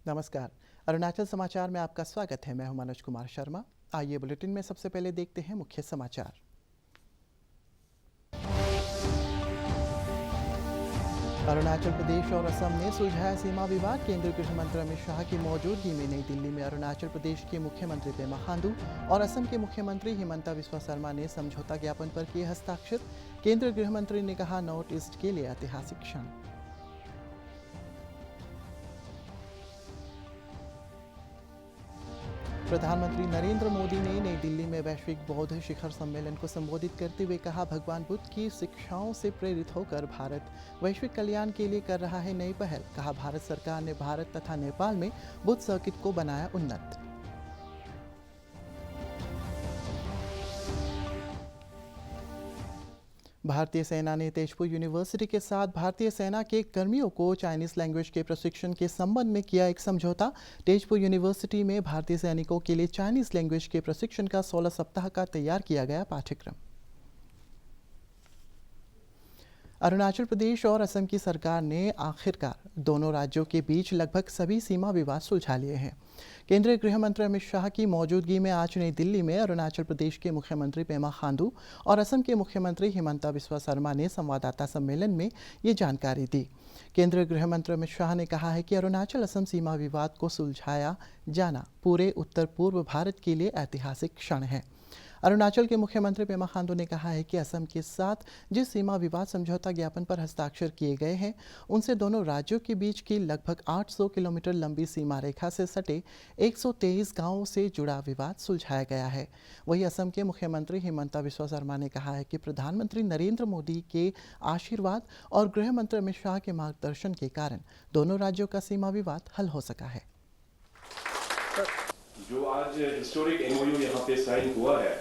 नमस्कार। अरुणाचल समाचार में आपका स्वागत है। मैं हूं मनोज कुमार शर्मा। आइए बुलेटिन में सबसे पहले देखते हैं मुख्य समाचार। अरुणाचल प्रदेश और असम ने सुलझाया सीमा विवाद। केंद्रीय गृह मंत्री अमित शाह की मौजूदगी में नई दिल्ली में अरुणाचल प्रदेश के मुख्यमंत्री पेमा खांडू और असम के मुख्यमंत्री हिमंता बिस्वा शर्मा ने समझौता ज्ञापन पर किए हस्ताक्षर। केंद्रीय गृह मंत्री ने कहा, नॉर्थ ईस्ट के लिए ऐतिहासिक क्षण। प्रधानमंत्री नरेंद्र मोदी ने नई दिल्ली में वैश्विक बौद्ध शिखर सम्मेलन को संबोधित करते हुए कहा, भगवान बुद्ध की शिक्षाओं से प्रेरित होकर भारत वैश्विक कल्याण के लिए कर रहा है नई पहल। कहा, भारत सरकार ने भारत तथा नेपाल में बुद्ध सर्किट को बनाया उन्नत। भारतीय सेना ने तेजपुर यूनिवर्सिटी के साथ भारतीय सेना के कर्मियों को चाइनीज लैंग्वेज के प्रशिक्षण के संबंध में किया एक समझौता। तेजपुर यूनिवर्सिटी में भारतीय सैनिकों के लिए चाइनीज लैंग्वेज के प्रशिक्षण का 16 सप्ताह का तैयार किया गया पाठ्यक्रम। अरुणाचल प्रदेश और असम की सरकार ने आखिरकार दोनों राज्यों के बीच लगभग सभी सीमा विवाद सुलझा लिए हैं। केंद्रीय गृह मंत्री अमित शाह की मौजूदगी में आज नई दिल्ली में अरुणाचल प्रदेश के मुख्यमंत्री पेमा खांडू और असम के मुख्यमंत्री हिमंता बिस्वा शर्मा ने संवाददाता सम्मेलन में ये जानकारी दी। केंद्रीय गृह मंत्री अमित शाह ने कहा है कि अरुणाचल असम सीमा विवाद को सुलझाया जाना पूरे उत्तर पूर्व भारत के लिए ऐतिहासिक क्षण है। अरुणाचल के मुख्यमंत्री पेमा खांडू ने कहा है कि असम के साथ जिस सीमा विवाद समझौता ज्ञापन पर हस्ताक्षर किए गए हैं, उनसे दोनों राज्यों के बीच की लगभग 800 किलोमीटर लंबी सीमा रेखा से सटे 123 गांवों से जुड़ा विवाद सुलझाया गया है। वहीं असम के मुख्यमंत्री हिमंता बिस्वा शर्मा ने कहा है कि प्रधानमंत्री नरेंद्र मोदी के आशीर्वाद और गृह मंत्री अमित शाह के मार्गदर्शन के कारण दोनों राज्यों का सीमा विवाद हल हो सका है। जो आज हिस्टोरिक एमओयू यहाँ पे साइन हुआ है,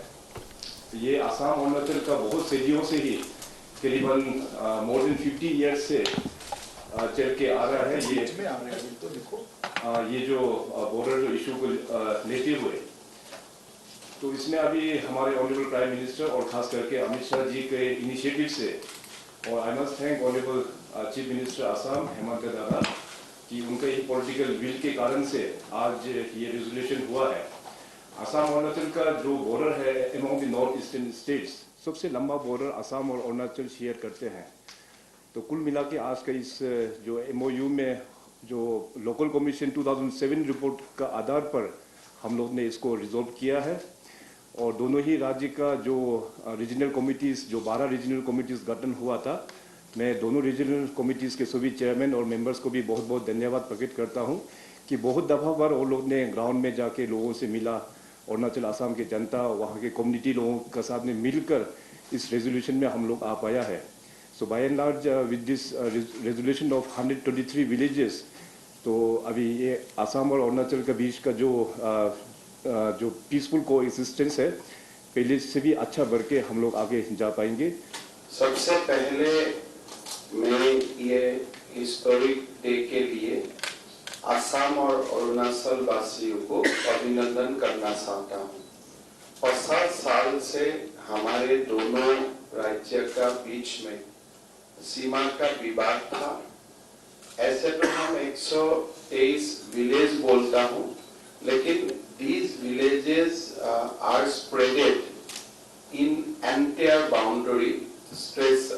ये आसाम और अरुणाचल का बहुत सदियों से ही करीबन मोर देन 50 ईयर्स से चल के आ रहा है। ये जो बॉर्डर जो इशू को लेते हुए, तो इसमें अभी हमारे ऑनरेबल प्राइम मिनिस्टर और खास करके अमित शाह जी के इनिशिएटिव से, और I must thank honourable chief minister Assam Hemant दादा कि उनका ही पॉलिटिकल विल के कारण से आज ये रेजोल्यूशन हुआ है। आसाम और अरुणाचल का जो बॉर्डर है among the north eastern states, सबसे लंबा बॉर्डर आसाम और अरुणाचल शेयर करते हैं। तो कुल मिला के आज का इस जो एमओयू में जो लोकल कमीशन 2007 रिपोर्ट का आधार पर हम लोग ने इसको रिजॉल्व किया है, और दोनों ही राज्य का जो रीजनल कमिटीज़, जो 12 रीजनल कमिटीज़ गठन हुआ था, मैं दोनों रीजनल कमिटीज़ के सभी चेयरमैन और मेंबर्स को भी बहुत बहुत धन्यवाद प्रकट करता हूं कि बहुत दफ़ा बार वो लोग ने ग्राउंड में जाके लोगों से मिला, अरुणाचल आसाम के जनता, वहाँ के कम्युनिटी लोगों के साथ में मिलकर इस रेजोल्यूशन में हम लोग आ पाया है। So by and large with this resolution of 123 villages, तो अभी ये आसाम और अरुणाचल के बीच का जो पीसफुल को एग्जिस्टेंस है, पहले से भी अच्छा बढ़ के हम लोग आगे जा पाएंगे। सबसे पहले मैं ये हिस्टोरिक डे के लिए असम और अरुणाचल वासियों को अभिनंदन करना चाहता हूँ। 50 साल से हमारे दोनों राज्य का बीच में सीमा का विवाद था। ऐसे तो हम 123 विलेज बोलता हूँ, लेकिन these villages are spreaded in entire boundary stress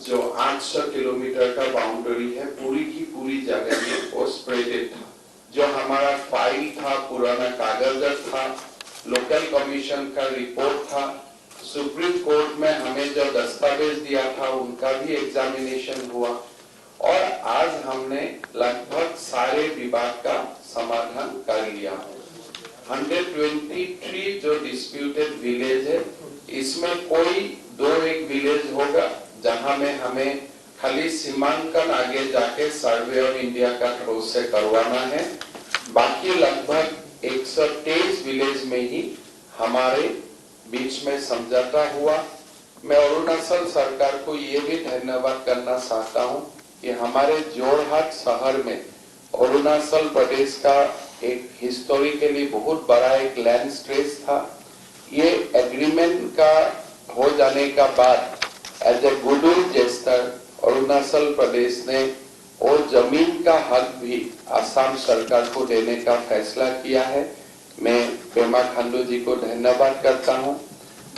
जो 800 किलोमीटर का बाउंड्री है, पूरी की पूरी जगह में वो स्प्रेडेड था। जो हमारा फाइल था, पुराना कागज था, लोकल कमीशन का रिपोर्ट था, सुप्रीम कोर्ट में हमें जो दस्तावेज दिया था उनका भी एग्जामिनेशन हुआ, और आज हमने लगभग सारे विवाद का समाधान कर लिया। 123 जो डिस्प्यूटेड विलेज है, इसमें कोई 2-1 विलेज होगा जहां में हमें खाली सीमांकन आगे जाके सर्वे ऑफ इंडिया का थ्रू से करवाना है। बाकी लगभग 123 विलेज में ही हमारे बीच में समझौता हुआ। मैं अरुणाचल सरकार को ये भी धन्यवाद करना चाहता हूं कि हमारे जोरहाट शहर में अरुणाचल प्रदेश का एक हिस्टोरिकली बहुत बड़ा एक लैंड स्ट्रेच था। ये एग्रीमेंट का हो जाने का बाद as a goodwill gesture Arunachal Pradesh ने और जमीन का हक भी असम सरकार को देने का फैसला किया है। मैं पेमा खांडू जी को धन्यवाद करता हूं।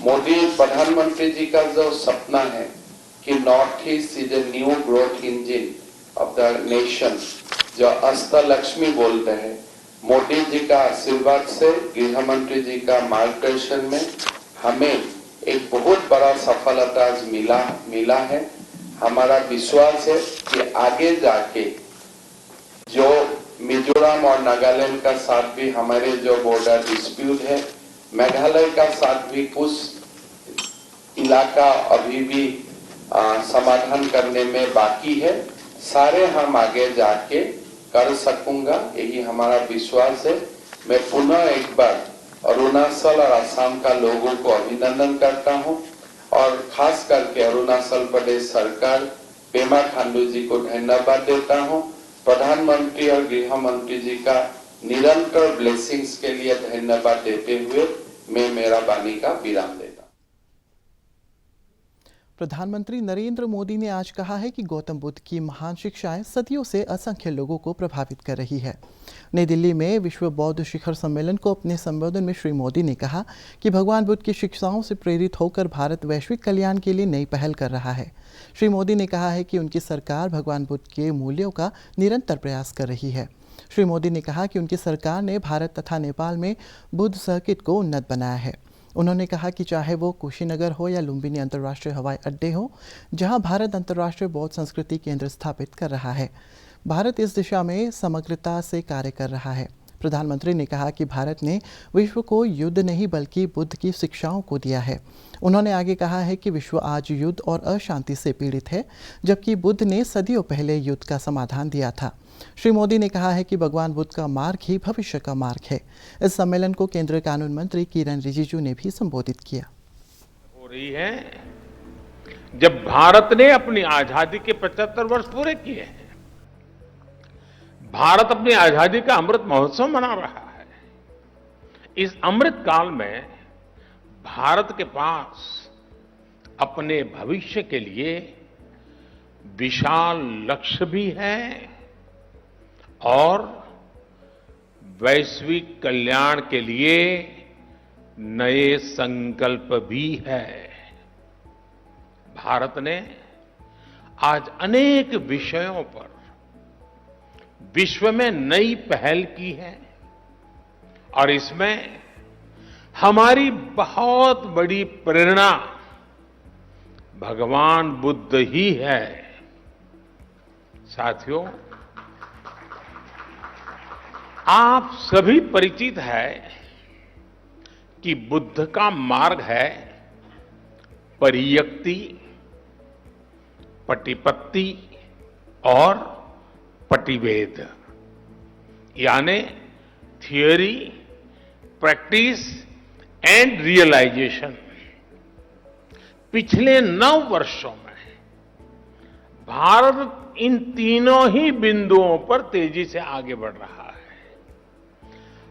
मोदी प्रधानमंत्री जी का जो सपना है कि north east is a new growth engine of the nation, जो अष्टलक्ष्मी बोलते हैं, मोदी जी का आशीर्वाद से, गृह मंत्री जी का मार्गदर्शन में हमें एक बहुत बड़ा सफलता आज मिला है। हमारा विश्वास है कि आगे जाके जो मिजोरम और नागालैंड का साथ भी हमारे जो बॉर्डर डिस्प्यूट है, मेघालय का साथ भी कुछ इलाका अभी भी समाधान करने में बाकी है, सारे हम आगे जाके कर सकूंगा, यही हमारा विश्वास है। मैं पुनः एक बार अरुणाचल और असम का लोगों को अभिनंदन करता हूं और खास करके अरुणाचल प्रदेश सरकार पेमा खांडू जी को धन्यवाद देता हूं। प्रधानमंत्री और गृह मंत्री जी का निरंतर ब्लेसिंग्स के लिए धन्यवाद देते हुए मैं मेरा वाणी का विराम देता हूं। प्रधानमंत्री नरेंद्र मोदी ने आज कहा है कि गौतम बुद्ध की महान शिक्षाएं सदियों से असंख्य लोगों को प्रभावित कर रही है। नई दिल्ली में विश्व बौद्ध शिखर सम्मेलन को अपने संबोधन में श्री मोदी ने कहा कि भगवान बुद्ध की शिक्षाओं से प्रेरित होकर भारत वैश्विक कल्याण के लिए नई पहल कर रहा है। श्री मोदी ने कहा है कि उनकी सरकार भगवान बुद्ध के मूल्यों का निरंतर प्रयास कर रही है। श्री मोदी ने कहा कि उनकी सरकार ने भारत तथा नेपाल में बुद्ध सर्किट को उन्नत बनाया है। उन्होंने कहा कि चाहे वो कुशीनगर हो या लुम्बिनी अंतर्राष्ट्रीय हवाई अड्डे हो, जहां भारत अंतर्राष्ट्रीय बौद्ध संस्कृति केंद्र स्थापित कर रहा है, भारत इस दिशा में समग्रता से कार्य कर रहा है। प्रधानमंत्री ने कहा कि भारत ने विश्व को युद्ध नहीं बल्कि बुद्ध की शिक्षाओं को दिया है। उन्होंने आगे कहा है कि विश्व आज युद्ध और अशांति से पीड़ित है, जबकि बुद्ध ने सदियों पहले युद्ध का समाधान दिया था। श्री मोदी ने कहा है कि भगवान बुद्ध का मार्ग ही भविष्य का मार्ग है। इस सम्मेलन को केंद्रीय कानून मंत्री किरण रिजिजू ने भी संबोधित किया। हो रही है जब भारत ने अपनी आजादी के 75 वर्ष पूरे किए हैं। भारत अपनी आजादी का अमृत महोत्सव मना रहा है। इस अमृत काल में भारत के पास अपने भविष्य के लिए विशाल लक्ष्य भी है और वैश्विक कल्याण के लिए नए संकल्प भी है। भारत ने आज अनेक विषयों पर विश्व में नई पहल की है और इसमें हमारी बहुत बड़ी प्रेरणा भगवान बुद्ध ही है। साथियों, आप सभी परिचित है कि बुद्ध का मार्ग है परियक्ति, पटिपत्ति और पटिवेद, यानी थियोरी, प्रैक्टिस एंड रियलाइजेशन। पिछले 9 वर्षों में भारत इन तीनों ही बिंदुओं पर तेजी से आगे बढ़ रहा है।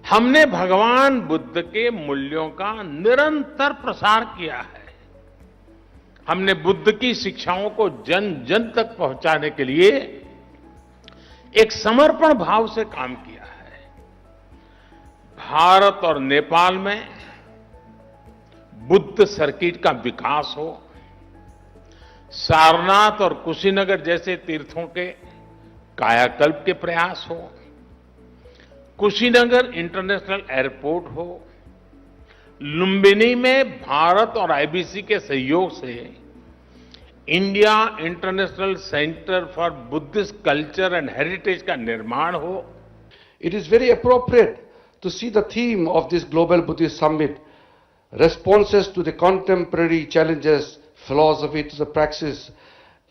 हमने भगवान बुद्ध के मूल्यों का निरंतर प्रसार किया है। हमने बुद्ध की शिक्षाओं को जन जन तक पहुंचाने के लिए एक समर्पण भाव से काम किया है। भारत और नेपाल में बुद्ध सर्किट का विकास हो, सारनाथ और कुशीनगर जैसे तीर्थों के कायाकल्प के प्रयास हो, कुशीनगर इंटरनेशनल एयरपोर्ट हो, लुम्बिनी में भारत और आईबीसी के सहयोग से India international centre for Buddhist culture and heritage का निर्माण हो। It is very appropriate to see the theme of this Global Buddhist Summit, responses to the contemporary challenges, philosophy to the praxis,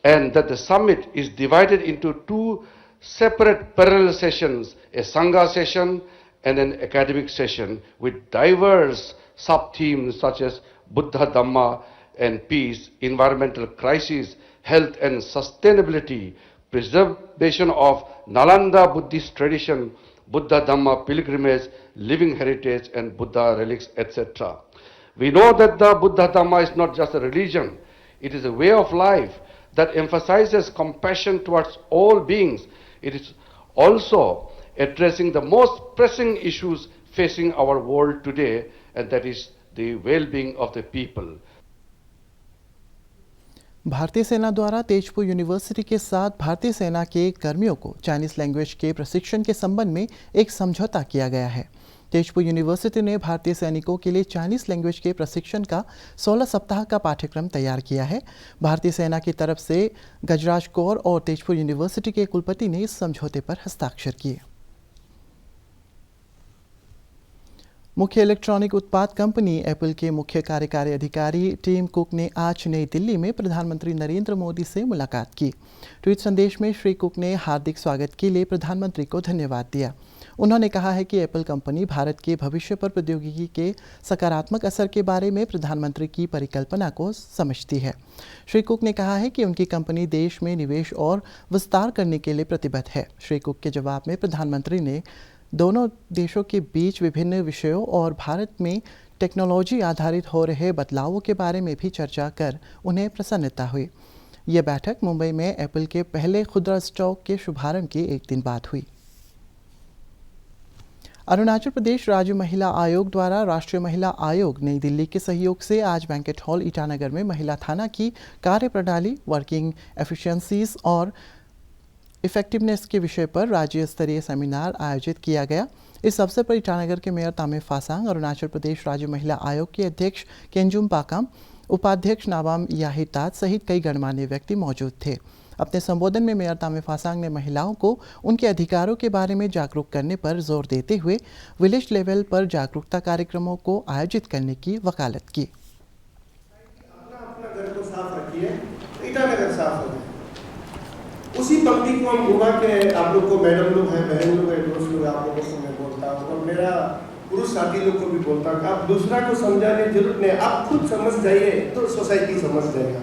and that the summit is divided into 2 separate parallel sessions, a Sangha session and an academic session with diverse sub-themes such as Buddha, Dhamma and peace, environmental crisis, health and sustainability, preservation of Nalanda Buddhist tradition, Buddha Dhamma pilgrimage, living heritage and Buddha relics, etc. We know that the Buddha Dhamma is not just a religion, it is a way of life that emphasizes compassion towards all beings. It is also addressing the most pressing issues facing our world today, and that is the well-being of the people. भारतीय सेना द्वारा Tezpur university के साथ भारतीय सेना के कर्मियों को चाइनीज लैंग्वेज के प्रशिक्षण के संबंध में एक समझौता किया गया है। तेजपुर यूनिवर्सिटी ने भारतीय सैनिकों के लिए चाइनीज लैंग्वेज के प्रशिक्षण का 16 सप्ताह का पाठ्यक्रम तैयार किया है। भारतीय सेना की तरफ से गजराज कौर और तेजपुर यूनिवर्सिटी के कुलपति ने इस समझौते पर हस्ताक्षर किए। मुख्य इलेक्ट्रॉनिक उत्पाद कंपनी एप्पल के मुख्य कार्यकारी अधिकारी टिम कुक ने आज नई दिल्ली में प्रधानमंत्री नरेंद्र मोदी से मुलाकात की। ट्वीट संदेश में श्री कुक ने हार्दिक स्वागत के लिए प्रधानमंत्री को धन्यवाद दिया। उन्होंने कहा है कि एप्पल कंपनी भारत के भविष्य पर प्रौद्योगिकी के सकारात्मक असर के बारे में प्रधानमंत्री की परिकल्पना को समझती है। श्री कुक ने कहा है कि उनकी कंपनी देश में निवेश और विस्तार करने के लिए प्रतिबद्ध है। श्री कुक के जवाब में प्रधानमंत्री ने दोनों देशों के बीच विभिन्न विषयों और भारत में टेक्नोलॉजी आधारित हो रहे बदलावों के बारे में भी चर्चा कर उन्हें प्रसन्नता हुई। यह बैठक मुंबई में एप्पल के पहले खुदरा स्टॉक के शुभारंभ के एक दिन बाद हुई। अरुणाचल प्रदेश राज्य महिला आयोग द्वारा राष्ट्रीय महिला आयोग नई दिल्ली के सहयोग से आज बैंकेट हॉल ईटानगर में महिला थाना की कार्यप्रणाली, वर्किंग एफिशिएंसीज और इफेक्टिवनेस के विषय पर राज्य स्तरीय सेमिनार आयोजित किया गया। इस अवसर पर ईटानगर के मेयर तामे फासांग, अरुणाचल प्रदेश राज्य महिला आयोग के अध्यक्ष केंजुम पाकाम, उपाध्यक्ष नाबाम याहितात सहित कई गणमान्य व्यक्ति मौजूद थे। अपने संबोधन में मेयर तामे फासांग ने महिलाओं को उनके अधिकारों के बारे में जागरूक करने पर जोर देते हुए विलेज लेवल पर जागरूकता कार्यक्रमों को आयोजित करने की वकालत की। अपना घर को साफ रखिए, ईटानगर साफ हो जाए। उसी पंक्ति को हम घुमा के आप लोग को, मैडम लोग हैं, बहन लोग हैं, दोस्त लोग, आप लोगों को मैं बोलता हूँ और मेरा पुरुष साथी लोग को भी बोलता हूँ कि आप दूसरा को समझाने की जरूरत नहीं, आप खुद समझ जाइए तो सोसाइटी समझ जाएगा,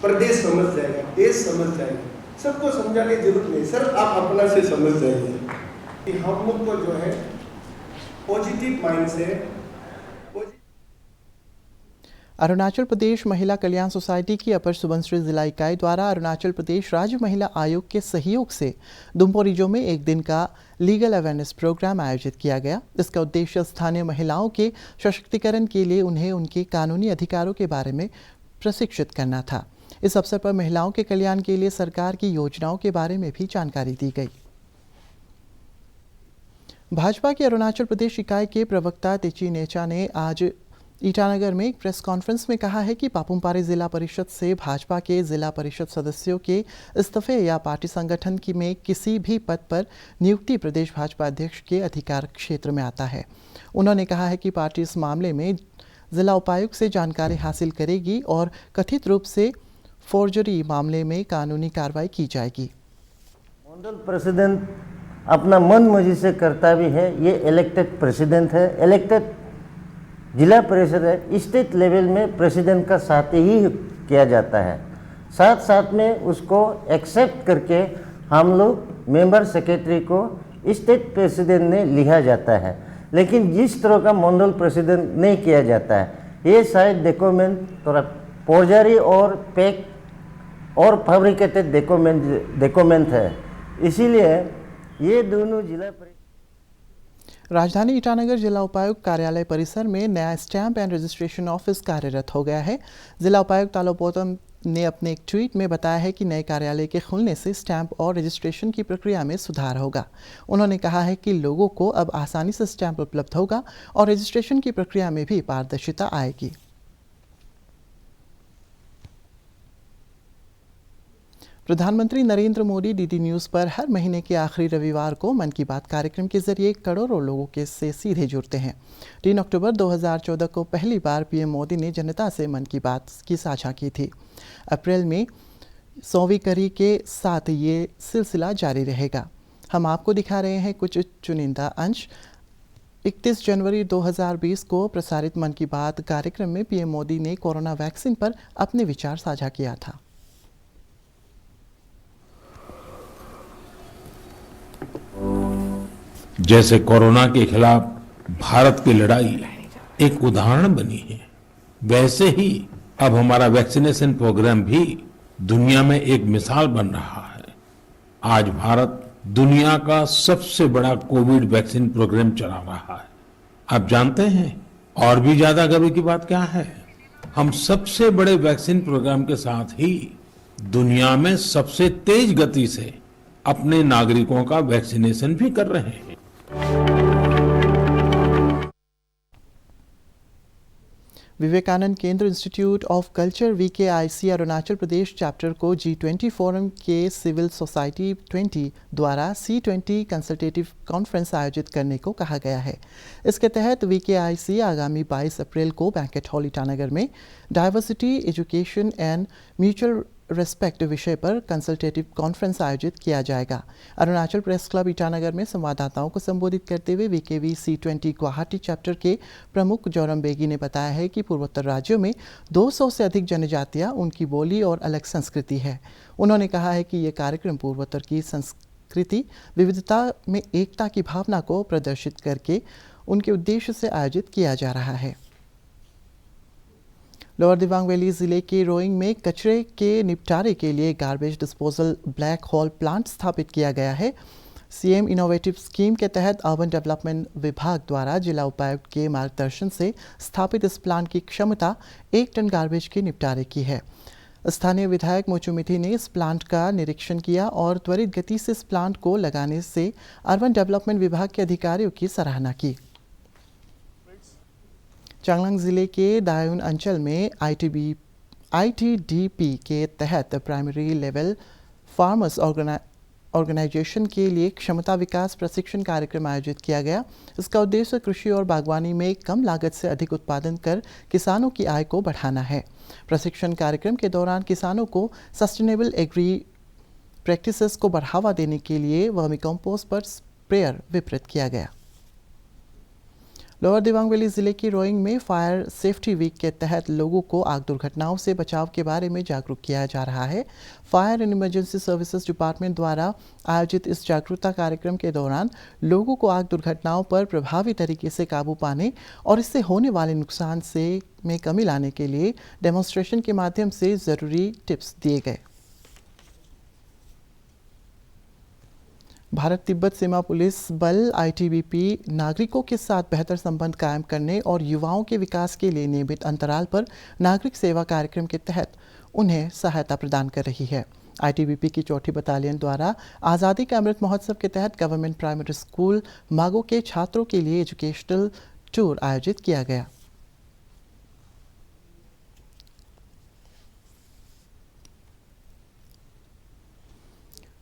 प्रदेश समझ जाएगा, देश समझ जाएगा। सबको समझाने की जरूरत नहीं, सिर्फ आप अपना से समझ जाइए कि हम लोग को जो है पॉजिटिव माइंड से। अरुणाचल प्रदेश महिला कल्याण सोसाइटी की अपर सुबनसिरी जिला इकाई द्वारा अरुणाचल प्रदेश राज्य महिला आयोग के सहयोग से दुम्पोरिजो में एक दिन का लीगल अवेयरनेस प्रोग्राम आयोजित किया गया। इसका उद्देश्य स्थानीय महिलाओं के सशक्तिकरण के लिए उन्हें उनके कानूनी अधिकारों के बारे में प्रशिक्षित करना था। इस अवसर पर महिलाओं के कल्याण के लिए सरकार की योजनाओं के बारे में भी जानकारी दी गई। भाजपा की अरुणाचल प्रदेश इकाई के प्रवक्ता तेची नेचा ने आज ईटानगर में एक प्रेस कॉन्फ्रेंस में कहा है कि पापुमपारे जिला परिषद से भाजपा के जिला परिषद सदस्यों के इस्तीफे या पार्टी संगठन की में किसी भी पद पर नियुक्ति प्रदेश भाजपा अध्यक्ष के अधिकार क्षेत्र में आता है। उन्होंने कहा है कि पार्टी इस मामले में जिला उपायुक्त से जानकारी हासिल करेगी और कथित रूप से फोर्जरी मामले में कानूनी कार्रवाई की जाएगी। मंडल प्रेसिडेंट अपना मन मर्जी से करता भी है, ये इलेक्टेड प्रेसिडेंट है, इलेक्टेड जिला परिषद है। स्टेट लेवल में प्रेसिडेंट का साथ ही किया जाता है, साथ साथ में उसको एक्सेप्ट करके हम लोग मेंबर सेक्रेटरी को स्टेट प्रेसिडेंट ने लिया जाता है। लेकिन जिस तरह का मंडल प्रेसिडेंट नहीं किया जाता है, ये शायद डॉक्यूमेंट थोड़ा फोर्जरी और फेक और फैब्रिकेटेड डॉक्यूमेंट है। इसीलिए ये दोनों जिला राजधानी ईटानगर जिला उपायुक्त कार्यालय परिसर में नया स्टैंप एंड रजिस्ट्रेशन ऑफिस कार्यरत हो गया है। जिला उपायुक्त तालोपोतम ने अपने एक ट्वीट में बताया है कि नए कार्यालय के खुलने से स्टैंप और रजिस्ट्रेशन की प्रक्रिया में सुधार होगा। उन्होंने कहा है कि लोगों को अब आसानी से स्टैंप उपलब्ध होगा और रजिस्ट्रेशन की प्रक्रिया में भी पारदर्शिता आएगी। प्रधानमंत्री नरेंद्र मोदी डीडी न्यूज़ पर हर महीने के आखिरी रविवार को मन की बात कार्यक्रम के जरिए करोड़ों लोगों के से सीधे जुड़ते हैं। 3 अक्टूबर 2014 को पहली बार पीएम मोदी ने जनता से मन की बात की साझा की थी। अप्रैल में 100वीं कड़ी के साथ ये सिलसिला जारी रहेगा। हम आपको दिखा रहे हैं कुछ चुनिंदा अंश। 31 जनवरी 2020 को प्रसारित मन की बात कार्यक्रम में पीएम मोदी ने कोरोना वैक्सीन पर अपने विचार साझा किया था। जैसे कोरोना के खिलाफ भारत की लड़ाई एक उदाहरण बनी है, वैसे ही अब हमारा वैक्सीनेशन प्रोग्राम भी दुनिया में एक मिसाल बन रहा है। आज भारत दुनिया का सबसे बड़ा कोविड वैक्सीन प्रोग्राम चला रहा है। आप जानते हैं और भी ज्यादा गर्व की बात क्या है? हम सबसे बड़े वैक्सीन प्रोग्राम के साथ ही दुनिया में सबसे तेज गति से अपने नागरिकों का वैक्सीनेशन भी कर रहे हैं। विवेकानंद केंद्र institute of culture VKIC Arunachal Pradesh chapter को G20 फोरम के सिविल सोसाइटी 20 द्वारा C20 कंसल्टेटिव कॉन्फ्रेंस आयोजित करने को कहा गया है। इसके तहत VKIC आगामी 22 अप्रैल को बैंकेट हॉल ईटानगर में diversity, education and mutual respect विषय पर कंसल्टेटिव कॉन्फ्रेंस आयोजित किया जाएगा। अरुणाचल प्रेस क्लब ईटानगर में संवाददाताओं को संबोधित करते हुए VKV C20 गुवाहाटी चैप्टर के प्रमुख जोरम बेगी ने बताया है कि पूर्वोत्तर राज्यों में 200 से अधिक जनजातियां, उनकी बोली और अलग संस्कृति है। उन्होंने कहा है कि ये कार्यक्रम पूर्वोत्तर की संस्कृति विविधता में एकता की भावना को प्रदर्शित करके उनके उद्देश्य से आयोजित किया जा रहा है। लोअर दिबांग वैली जिले के रोइंग में कचरे के निपटारे के लिए garbage disposal black hole plant स्थापित किया गया है। CM इनोवेटिव स्कीम के तहत अर्बन डेवलपमेंट विभाग द्वारा जिला उपायुक्त के मार्गदर्शन से स्थापित इस प्लांट की क्षमता 1 टन गार्बेज के निपटारे की है। स्थानीय विधायक मोचू मिथी ने इस प्लांट का निरीक्षण किया और त्वरित गति से इस प्लांट को लगाने से अर्बन डेवलपमेंट विभाग के अधिकारियों की सराहना की। चांगलांग जिले के दायून अंचल में ITDP के तहत प्राइमरी लेवल फार्मर्स ऑर्गेनाइजेशन के लिए क्षमता विकास प्रशिक्षण कार्यक्रम आयोजित किया गया। इसका उद्देश्य कृषि और बागवानी में कम लागत से अधिक उत्पादन कर किसानों की आय को बढ़ाना है। प्रशिक्षण कार्यक्रम के दौरान किसानों को सस्टेनेबल एग्री प्रैक्टिसेस को बढ़ावा देने के लिए वर्मी कंपोस्ट पर स्प्रेयर वितरित किया गया। लोअर दिबांग वैली जिले की रोइंग में फायर सेफ्टी वीक के तहत लोगों को आग दुर्घटनाओं से बचाव के बारे में जागरूक किया जा रहा है। Fire and emergency services department द्वारा आयोजित इस जागरूकता कार्यक्रम के दौरान लोगों को आग दुर्घटनाओं पर प्रभावी तरीके से काबू पाने और इससे होने वाले नुकसान में कमी लाने के लिए डेमोन्स्ट्रेशन के माध्यम से ज़रूरी टिप्स दिए गए। भारत तिब्बत सीमा पुलिस बल ITBP नागरिकों के साथ बेहतर संबंध कायम करने और युवाओं के विकास के लिए नियमित अंतराल पर नागरिक सेवा कार्यक्रम के तहत उन्हें सहायता प्रदान कर रही है। ITBP की 4ठी बटालियन द्वारा आज़ादी के अमृत महोत्सव के तहत गवर्नमेंट प्राइमरी स्कूल मागो के छात्रों के लिए एजुकेशनल टूर आयोजित किया गया।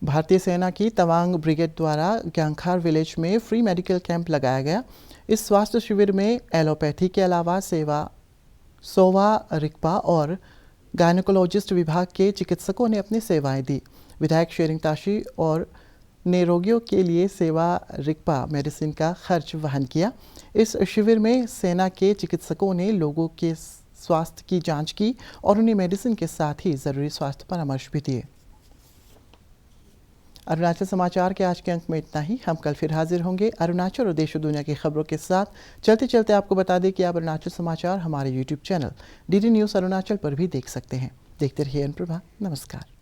भारतीय सेना की तवांग ब्रिगेड द्वारा ग्यांखार विलेज में फ्री मेडिकल कैंप लगाया गया। इस स्वास्थ्य शिविर में एलोपैथी के अलावा सोवा रिक्पा और गायनेकोलॉजिस्ट विभाग के चिकित्सकों ने अपनी सेवाएं दी। विधायक शेरिंग ताशी और ने रोगियों के लिए सेवा रिक्पा मेडिसिन का खर्च वहन किया। इस शिविर में सेना के चिकित्सकों ने लोगों के स्वास्थ्य की जांच की और उन्हें मेडिसिन के साथ ही ज़रूरी स्वास्थ्य परामर्श भी दिए। अरुणाचल समाचार के आज के अंक में इतना ही। हम कल फिर हाजिर होंगे अरुणाचल और देश और दुनिया की खबरों के साथ। चलते चलते आपको बता दें कि आप अरुणाचल समाचार हमारे YouTube channel DD news Arunachal पर भी देख सकते हैं। देखते रहिए अनप्रभा। नमस्कार।